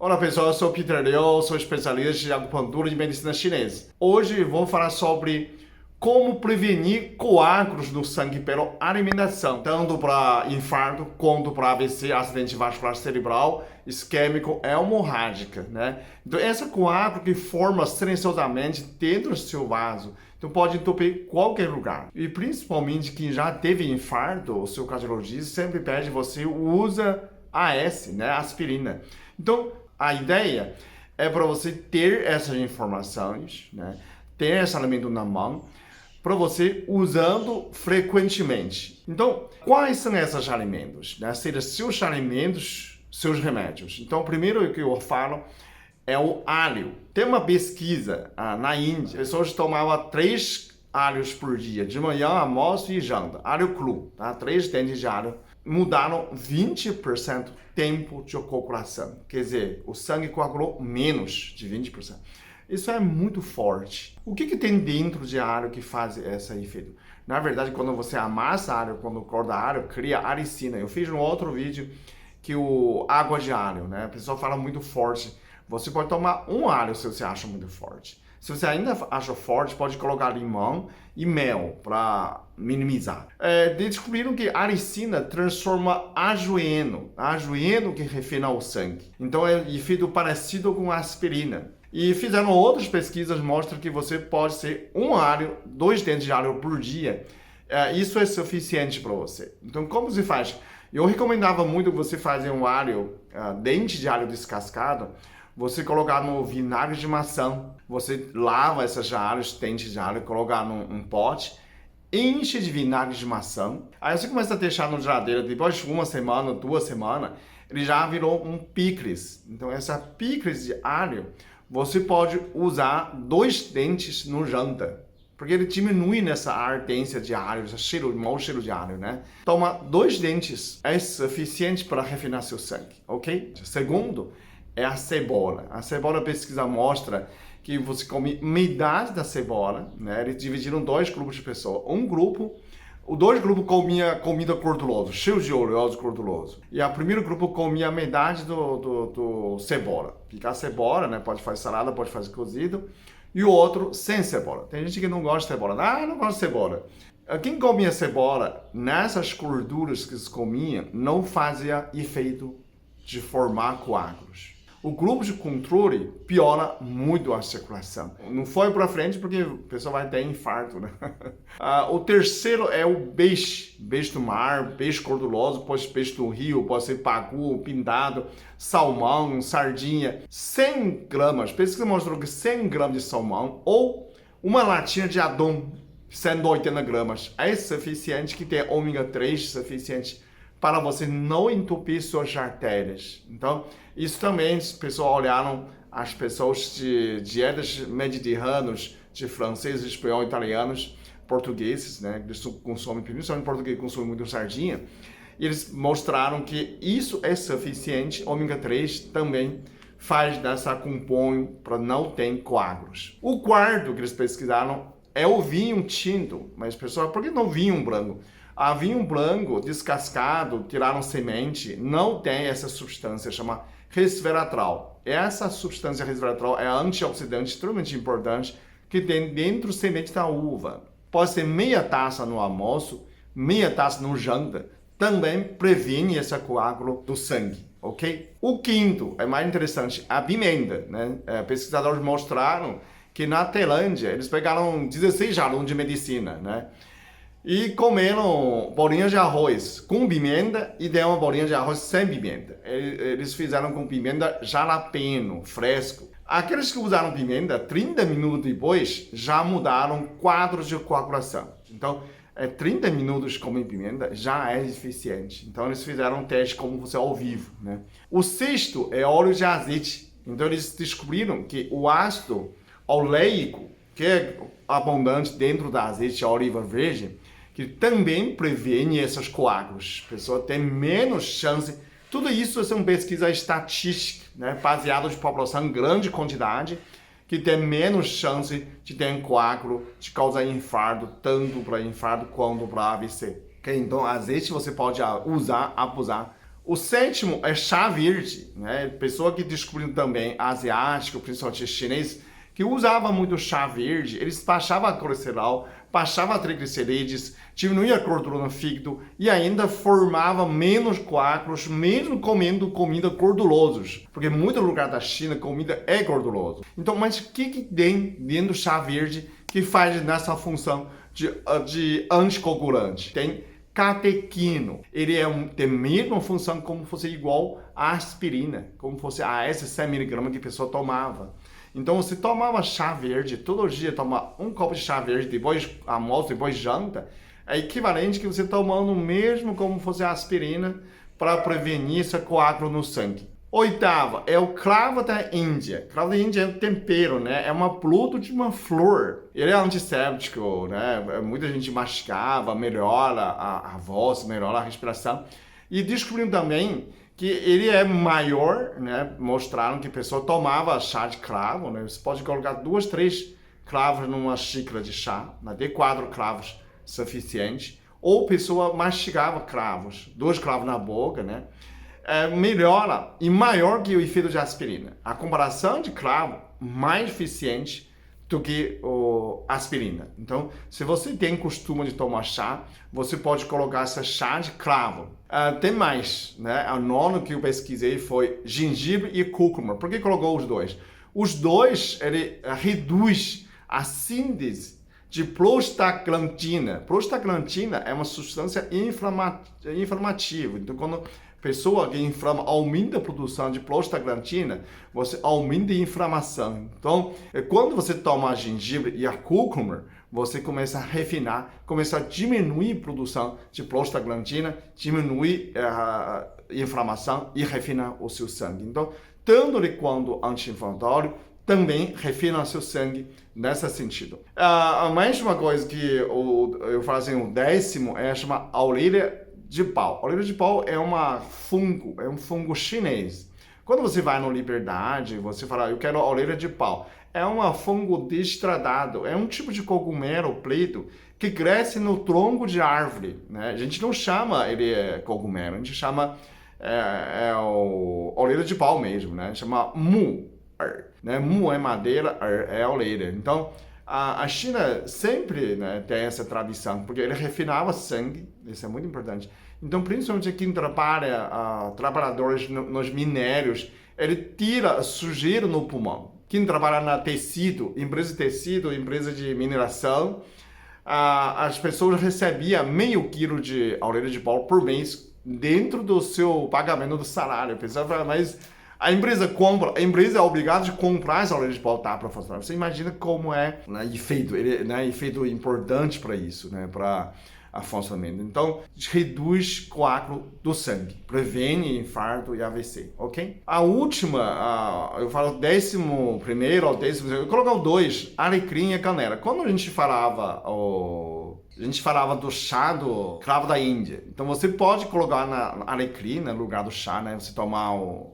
Olá pessoal, eu sou o Peter Liu, sou especialista em acupuntura e medicina chinesa. Hoje vou falar sobre como prevenir coágulos no sangue pela alimentação, tanto para infarto quanto para AVC, acidente vascular cerebral, isquêmico, hemorrágica, né? Então essa coágulo que forma silenciosamente dentro do seu vaso, então pode entupir qualquer lugar. E principalmente quem já teve infarto, o seu cardiologista sempre pede você usa AS, né, aspirina. Então a ideia é para você ter essas informações, né? Ter esse alimento na mão, para você usando frequentemente. Então, quais são esses alimentos? Né? Seja seus alimentos, seus remédios. Então, o primeiro que eu falo é o alho. Tem uma pesquisa na Índia, as pessoas tomavam 3 alhos por dia, de manhã, almoço e janta. Alho cru, tá? 3 dentes de alho. Mudaram 20% tempo de coagulação. Quer dizer, o sangue coagulou menos de 20%. Isso é muito forte. O que tem dentro de alho que faz esse efeito? Na verdade, quando você amassa alho, quando corta alho, cria alicina. Eu fiz um outro vídeo que o água de alho, né? A pessoa fala muito forte. Você pode tomar um alho se você acha muito forte. Se você ainda acha forte, pode colocar limão e mel para minimizar. Descobriram que a alicina transforma ajoeno que refina o sangue. Então é efeito parecido com a aspirina. E fizeram outras pesquisas que mostram que você pode ser um alho, 2 dentes de alho por dia. Isso é suficiente para você. Então como se faz? Eu recomendava muito você fazer um alho, dente de alho descascado, você colocar no vinagre de maçã, você lava essas alhos, dentes de alho, colocar num pote, enche de vinagre de maçã, aí você começa a deixar na geladeira, depois de 1 semana, 2 semanas, ele já virou um picles. Então essa picles de alho, você pode usar 2 dentes no janta, porque ele diminui nessa ardência de alho, esse mau cheiro de alho, né? Toma 2 dentes, é suficiente para refinar seu sangue, ok? Segundo, é a cebola. A cebola, a pesquisa mostra que você come metade da cebola, né? Eles dividiram 2 grupos de pessoas. Os 2 grupos comia comida gordurosa, cheio de oleoso gorduroso. E o primeiro grupo comia metade do cebola. Picar a cebola, né? Pode fazer salada, pode fazer cozido. E o outro sem cebola. Tem gente que não gosta de cebola. Eu não gosto de cebola. Quem comia cebola, nessas gorduras que eles comiam, não fazia efeito de formar coágulos. O grupo de controle piora muito a circulação. Não foi para frente porque a pessoa vai ter infarto, né? O terceiro é o peixe. Peixe do mar, peixe gorduroso, pode ser peixe do rio, pode ser pacu, pintado, salmão, sardinha. 100 gramas, pesquisa mostrou que 100 gramas de salmão ou uma latinha de atum, 180 gramas, é suficiente, que tem ômega 3 suficiente para você não entupir suas artérias. Então, isso também, as pessoas olharam as pessoas de dietas mediterrâneas, de franceses, espanhol, italianos, portugueses, né? Eles consomem, principalmente português, consomem muito sardinha. E eles mostraram que isso é suficiente, ômega 3 também faz dessa compõe para não ter coágulos. O quarto que eles pesquisaram é o vinho tinto. Mas, pessoal, por que não vinho branco? A vinho branco descascado, tiraram semente, não tem essa substância, chama resveratrol. Essa substância resveratrol é antioxidante extremamente importante que tem dentro da semente da uva. Pode ser meia taça no almoço, meia taça no janta, também previne esse coágulo do sangue, ok? O quinto é mais interessante, a pimenta, né? Pesquisadores mostraram que na Tailândia eles pegaram 16 alunos de medicina, né? E comeram bolinhas de arroz com pimenta e deram uma bolinha de arroz sem pimenta. Eles fizeram com pimenta jalapeno, fresco. Aqueles que usaram pimenta, 30 minutos depois, já mudaram quadros de coagulação. Então, 30 minutos comendo pimenta já é eficiente. Então, eles fizeram um teste como você ao vivo, né? O sexto é óleo de azeite. Então, eles descobriram que o ácido oleico, que é abundante dentro da azeite de oliva verde, que também previne esses coágulos. A pessoa tem menos chance. Tudo isso são pesquisas estatísticas, né? Baseadas em população em grande quantidade, que tem menos chance de ter coágulo, de causar infarto, tanto para infarto quanto para AVC. Okay? Então, azeite você pode usar, abusar O sétimo é chá verde, né? Pessoa que descobriu também asiático, principalmente chinês, que usava muito chá verde, eles baixavam colesterol, baixavam triglicerídeos, diminuía a gordura no fígado e ainda formava menos coágulos, mesmo comendo comida gordurosas. Porque em muito lugar da China, comida é gordurosa. Então, mas o que tem dentro do chá verde que faz nessa função de anticoagulante? Tem catequino. Ele tem a mesma função como fosse igual à aspirina, como fosse a esses 100 mg que a pessoa tomava. Então você tomava chá verde, todo dia toma um copo de chá verde, depois almoço, depois janta, é equivalente que você tomando mesmo como fosse a aspirina para prevenir esse coágulo no sangue. Oitava é o cravo da Índia. Cravo da Índia é um tempero, né? É uma fruta de uma flor. Ele é antisséptico, né? Muita gente mastigava, melhora a voz, melhora a respiração. E descobriram também que ele é maior, né? Mostraram que a pessoa tomava chá de cravo, né? Você pode colocar 2, 3 cravos numa xícara de chá, até 4 cravos suficiente. Ou a pessoa mastigava cravos, 2 cravos na boca, né? Melhora e maior que o efeito de aspirina. A comparação de cravo mais eficiente do que a aspirina. Então, se você tem costume de tomar chá, você pode colocar esse chá de cravo. Tem mais, né? O nono que eu pesquisei foi gengibre e cúrcuma. Por que colocou os dois? Os dois, ele reduz a síntese de prostaglandina. Prostaglandina é uma substância inflamativa. Então, quando pessoa que inflama aumenta a produção de prostaglandina, você aumenta a inflamação. Então, quando você toma a gengibre e a cúrcuma, você começa a refinar, começa a diminuir a produção de prostaglandina, diminuir a inflamação e refinar o seu sangue. Então, tanto ele quanto anti-inflamatório, também refina o seu sangue nesse sentido. Mais uma coisa que eu falo assim, o 10º é chamar orelha de pau. Orelha de pau é um fungo chinês. Quando você vai no Liberdade, você fala, eu quero orelha de pau. É um fungo destradado, é um tipo de cogumelo preto que cresce no tronco de árvore, né? A gente não chama ele cogumelo, a gente chama o orelha de pau mesmo, né? Chama mu, né? Mu é madeira, é orelha. Então, a China sempre, né, tem essa tradição, porque ele refinava sangue, isso é muito importante. Então, principalmente quem trabalha, trabalhadores nos minérios, ele tira a sujeira no pulmão. Quem trabalha na tecido, empresa de mineração, as pessoas recebiam meio quilo de orelha de pau por mês dentro do seu pagamento do salário. Pensava, mas a empresa compra, a empresa é obrigada a comprar essa orelha de pau para funcionar. Você imagina como é, né, efeito, efeito importante para isso, né, para a funcionamento. Então, reduz coágulo do sangue, previne infarto e AVC, ok? A última, eu falo 11º ao 12º, eu colocar o 2, alecrim e canela. Quando a gente falava do chá do cravo da Índia. Então você pode colocar na alecrim, no lugar do chá, né? Você tomar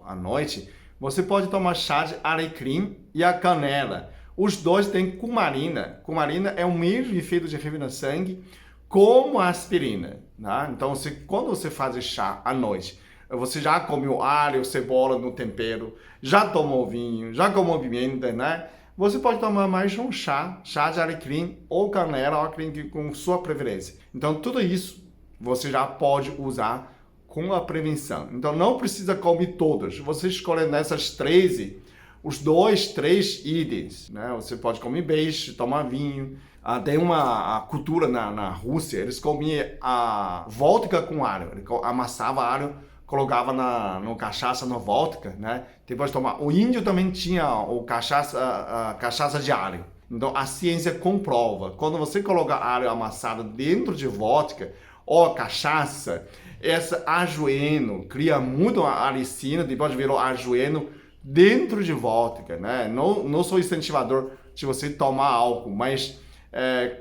à noite, você pode tomar chá de alecrim e a canela. Os dois têm cumarina. Cumarina é o mesmo efeito de refinar sangue como a aspirina, né? Então, quando você faz chá à noite, você já comeu alho, cebola no tempero, já tomou vinho, já comeu pimenta, né? Você pode tomar mais um chá de alecrim ou canela, ou alecrim com sua preferência. Então, tudo isso você já pode usar com a prevenção. Então, não precisa comer todas. Você escolhe nessas 13, os 2, 3 itens, né? Você pode comer peixe, tomar vinho. Tem uma cultura na Rússia, eles comiam a vodka com alho. Eles amassavam alho, colocava no cachaça, no vodka, né? Depois tomar. O índio também tinha a cachaça de alho. Então a ciência comprova. Quando você coloca alho amassado dentro de vodka ou cachaça, esse ajoeno cria muito alicina, depois virou ajoeno dentro de vodka, né? Não sou incentivador de você tomar álcool, mas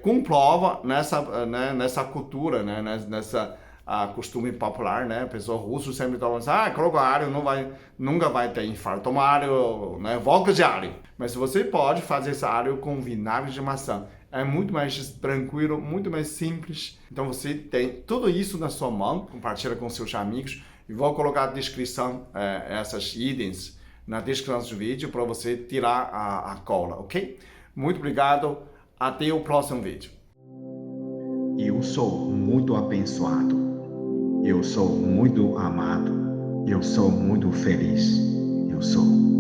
comprova nessa cultura, né? Nessa costume popular, né? A pessoa russa sempre toma assim, coloca alho, nunca vai ter infarto. Toma alho, né? Vodka de alho. Mas você pode fazer esse alho com vinagre de maçã. É muito mais tranquilo, muito mais simples. Então você tem tudo isso na sua mão, compartilha com seus amigos. E vou colocar a descrição, essas itens na descrição do vídeo para você tirar a cola, ok? Muito obrigado, até o próximo vídeo. Eu sou muito abençoado. Eu sou muito amado. Eu sou muito feliz. Eu sou.